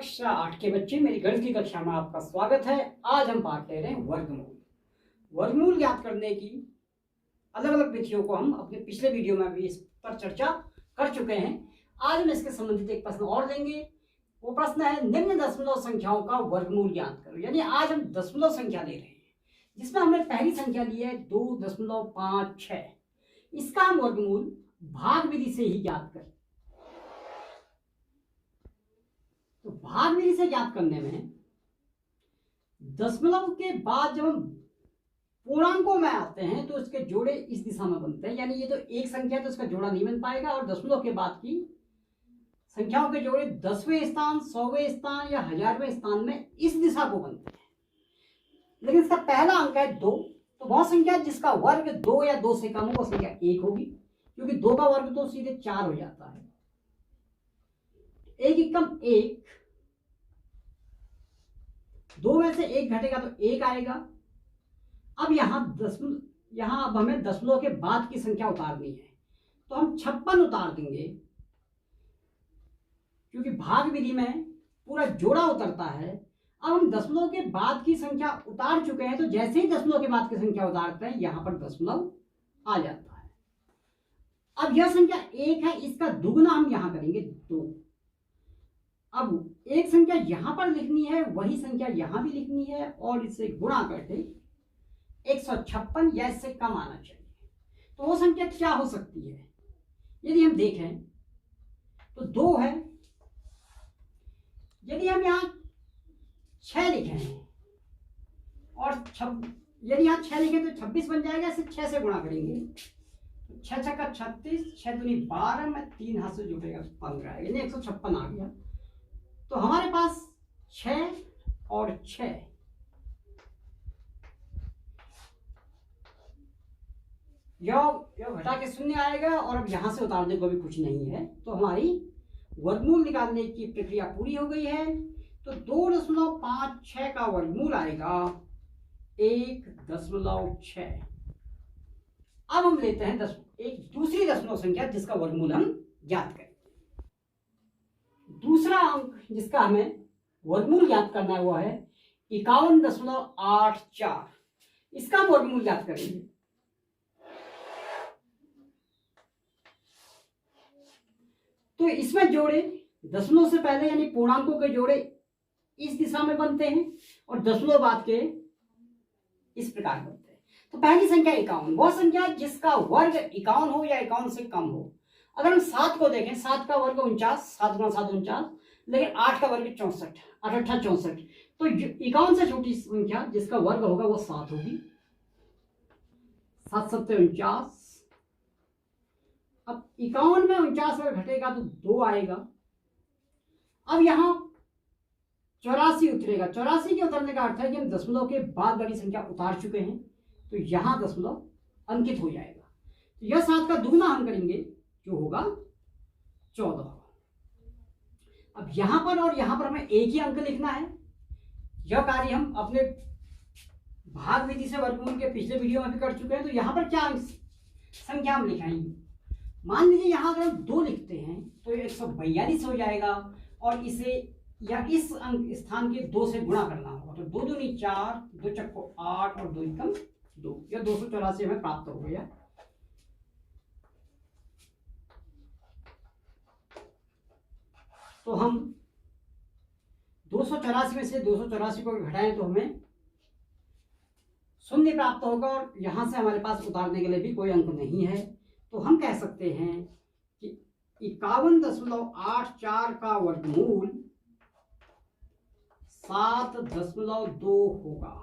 कक्षा 8 के बच्चे, मेरी गणित की कक्षा में आपका स्वागत है। आज हम पाठ ले रहे हैं वर्गमूल। वर्गमूल ज्ञात करने की अलग अलग विधियों को हम अपने पिछले वीडियो में भी इस पर चर्चा कर चुके हैं। आज हम इसके संबंधित एक प्रश्न और लेंगे। वो प्रश्न है, निम्न दशमलव संख्याओं का वर्गमूल ज्ञात करो। यानी आज हम दशमलव संख्या ले रहे हैं, जिसमें हमने पहली संख्या ली है 2.56। इसका हम वर्गमूल भाग विधि से ही ज्ञात करें। तो भाग विधि से ज्ञात करने में दशमलव के बाद जब हम पूर्णांकों में आते हैं तो इसके जोड़े इस दिशा में बनते हैं। यानी ये तो एक संख्या है तो इसका जोड़ा नहीं बन पाएगा, और दशमलव के बाद की संख्याओं के जोड़े 10वें स्थान, 100वें स्थान या 1000वें स्थान में इस दिशा को बनते हैं। लेकिन इसका पहला अंक है 2, तो वह संख्या जिसका वर्ग 2 या 2 से कम हो वो संख्या 1 होगी, क्योंकि 2 का वर्ग तो सीधे 4 हो जाता है। 1 एकम 1, 2 में से 1 घटेगा तो 1 आएगा। अब यहां अब हमें दशमलव के बाद की संख्या उतारनी है, तो हम 56 उतार देंगे, क्योंकि भाग विधि में पूरा जोड़ा उतरता है। अब हम दशमलव के बाद की संख्या उतार चुके हैं, तो जैसे ही दशमलव के बाद की संख्या उतारते हैं यहां पर दशमलव आ जाता है। अब यह संख्या 1 है, इसका दुगुना हम यहां करेंगे 2। अब एक संख्या यहां पर लिखनी है, वही संख्या यहां भी लिखनी है, और इसे गुणा करके 156 या इससे कम आना चाहिए। तो वो संख्या क्या हो सकती है? यदि हम देखें तो 2 है। यदि हम यहां 6 लिखें और यदि यहां 6 लिखें तो 26 बन जाएगा। इसे 6 से गुणा करेंगे, 6 6 का 36, 6 दूनी 12 में 3 हाथ से जुड़ेगा 15, यानी 156 आ गया। तो हमारे पास 6 और 6 यह घटा के 0 आएगा, और अब यहां से उतारने को भी कुछ नहीं है। तो हमारी वर्गमूल निकालने की प्रक्रिया पूरी हो गई है। तो 2.56 का वर्गमूल आएगा 1.6। अब हम लेते हैं एक दूसरी दशमलव संख्या जिसका वर्गमूल हम ज्ञात करें। दूसरा अंक जिसका हमें वर्गमूल ज्ञात करना है वो है 51.84। इसका हम वर्गमूल ज्ञात करेंगे। तो इसमें जोड़े दशमलव से पहले यानी पूर्णांकों के जोड़े इस दिशा में बनते हैं, और दशमलव बाद के इस प्रकार बनते हैं। तो पहली संख्या 51, वह संख्या जिसका वर्ग 51 हो या 51 से कम हो। अगर हम 7 को देखें, 7 का वर्ग 49, 7 गुणा 7 49, लेकिन 8 का वर्ग 64, 8 8 64। तो 51 से छोटी संख्या जिसका वर्ग होगा वो 7 होगी। 7 7 49। अब 51 में 49 अगर घटेगा तो 2 आएगा। अब यहां 84 उतरेगा। 84 के उतरने का अर्थ है कि हम दशमलव के बाद वाली संख्या उतार चुके हैं, तो यहां दशमलव अंकित हो जाएगा। तो यह 7 का दुगुना हम करेंगे जो होगा 14। अब यहां पर और यहां पर हमें एक ही अंक लिखना है। यह कार्य हम अपने भाग विधि से वर्गमूल के पिछले वीडियो में भी कर चुके हैं। तो यहां पर क्या संख्या हम लिखाएंगे? मान लीजिए यहां अगर हम 2 लिखते हैं तो 142 हो जाएगा, और इसे या इस अंक स्थान के 2 से गुणा करना होगा। तो 2 दूनी 4, 2 चक्को 8 और 2 एकम 2, यह 284 हमें प्राप्त हो गया। तो हम 284 में से 284 को घटाएं तो हमें 0 प्राप्त होगा, और यहां से हमारे पास उतारने के लिए भी कोई अंक नहीं है। तो हम कह सकते हैं कि 51.84 का वर्गमूल 7.2 होगा।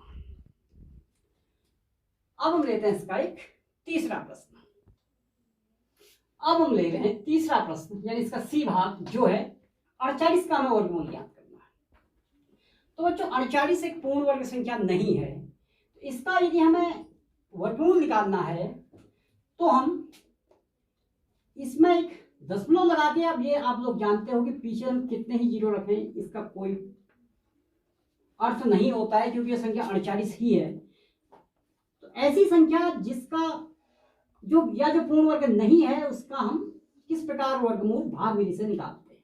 अब हम लेते हैं इसका एक तीसरा प्रश्न। अब हम ले रहे हैं तीसरा प्रश्न, यानी इसका सी भाग जो है 48 का हमें वर्गमूल ज्ञात करना है। तो बच्चों 48 एक पूर्ण वर्ग संख्या नहीं है। तो इसका यदि हमें वर्गमूल निकालना है तो हम इसमें एक दशमलव लगा के, अब ये आप लोग जानते हो कि पीछे हम कितने ही जीरो रखें इसका कोई अर्थ नहीं होता है, क्योंकि यह संख्या 48 ही है। तो ऐसी संख्या जिसका जो पूर्ण वर्ग नहीं है उसका हम किस प्रकार वर्गमूल भाग विधि से निकालते हैं।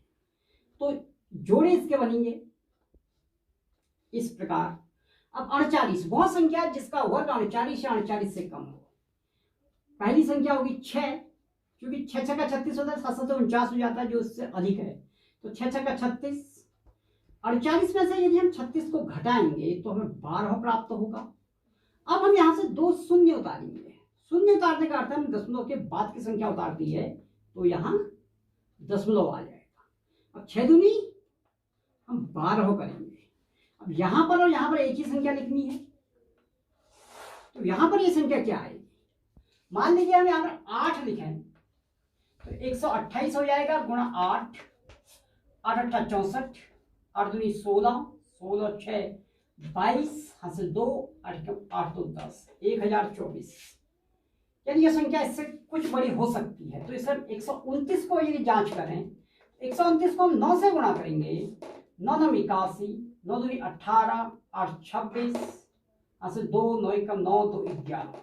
तो जोड़े इसके बनेंगे इस प्रकार अब 48 वह संख्या जिसका वर्ग 39 या 38 से कम हो। पहली संख्या होगी 6, क्योंकि 6 6 का 36 होता है, 7 7 49 हो जाता है जो उससे अधिक है, तो 6 6 का 36। 48 में से यदि हम 36 को घटाएंगे तो हमें 12 प्राप्त होगा। अब हम यहाँ से 2 शून्य उतारेंगे। शून्य उतारने का अर्थ हम दशमलव के बाद की संख्या उतार दी है, तो यहाँ दशमलव आ जाएगा। अब 6 दूनी हम 12 करेंगे। अब यहां पर और यहां पर एक ही संख्या लिखनी है, तो यहां पर ये संख्या क्या आएगी? मान लीजिए हम यहां पर 8 लिखें तो 128 हो जाएगा गुणा 8, 8 8 64, 8 दूनी 16, 16 6 22, हासिल 2, 8 8 2 10, 1024। यानी यह संख्या इससे कुछ बड़ी हो सकती है। तो इस 129 को यदि जांच करें, 129 को हम 9 से गुणा करेंगे, 9 9 81, 9 दूनी 18, 8 26, हासिल 2, 9 1 9 2 11,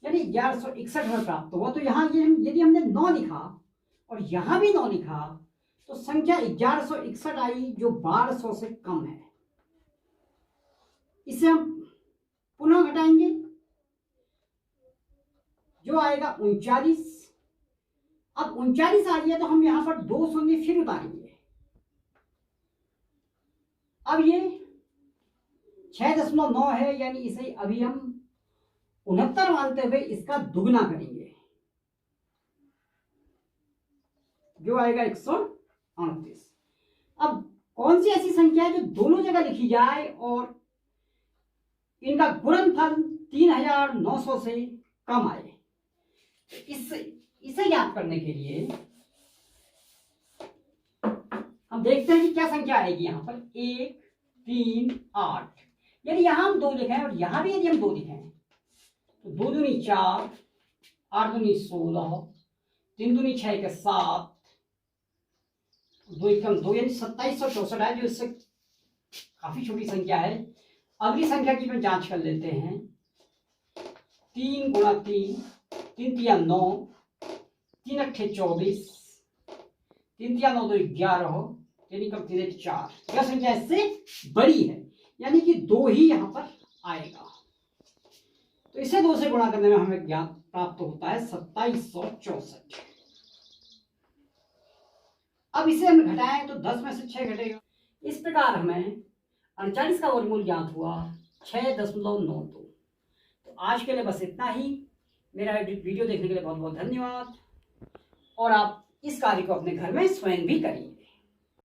यानी 1161 में प्राप्त हुआ। तो यहाँ ये यदि हमने 9 लिखा और यहाँ भी 9 लिखा तो संख्या 1161 आई, जो 1200 से कम है। इसे हम पुनः घटाएंगे, जो आएगा 39। अब 39 आ गया तो हम यहां पर 2 शून्य फिर उतारेंगे। अब ये 6.9 है, यानी इसे अभी हम 69 मानते हुए इसका दुगना करेंगे, जो आएगा 138। अब कौन सी ऐसी संख्या है जो दोनों जगह लिखी जाए और इनका गुणनफल 3900 से कम आए? इसे याद करने के लिए हम देखते हैं कि क्या संख्या आएगी। यहां पर 1 3 8, यदि यहां हम 2 लिखें और यहां भी यदि हम 2 लिखें तो 2 दूनी 4, 8 दूनी 16, 3 दूनी 6 के 7, 2 एकम 2, यानी 2764 है, जो इससे काफी छोटी संख्या है। अगली संख्या की हम जांच कर लेते हैं। 3 गुणा 3, 3 तिया 9, 3 अट्ठे 24, 3 तिया 9 2 11, यानी कम 3 4। यह संख्या इससे बड़ी है, यानी कि 2 ही यहां पर आएगा। तो इसे 2 से गुणा करने में हमें ज्ञान प्राप्त होता है 2764। अब इसे हम घटाएं तो 10 में से 6 घटेगा। इस प्रकार हमें 39 का वर्गमूल ज्ञात हुआ 6.92। तो आज के लिए बस इतना ही। मेरा वीडियो देखने के लिए बहुत बहुत धन्यवाद, और आप इस कार्य को अपने घर में स्वयं भी करिए।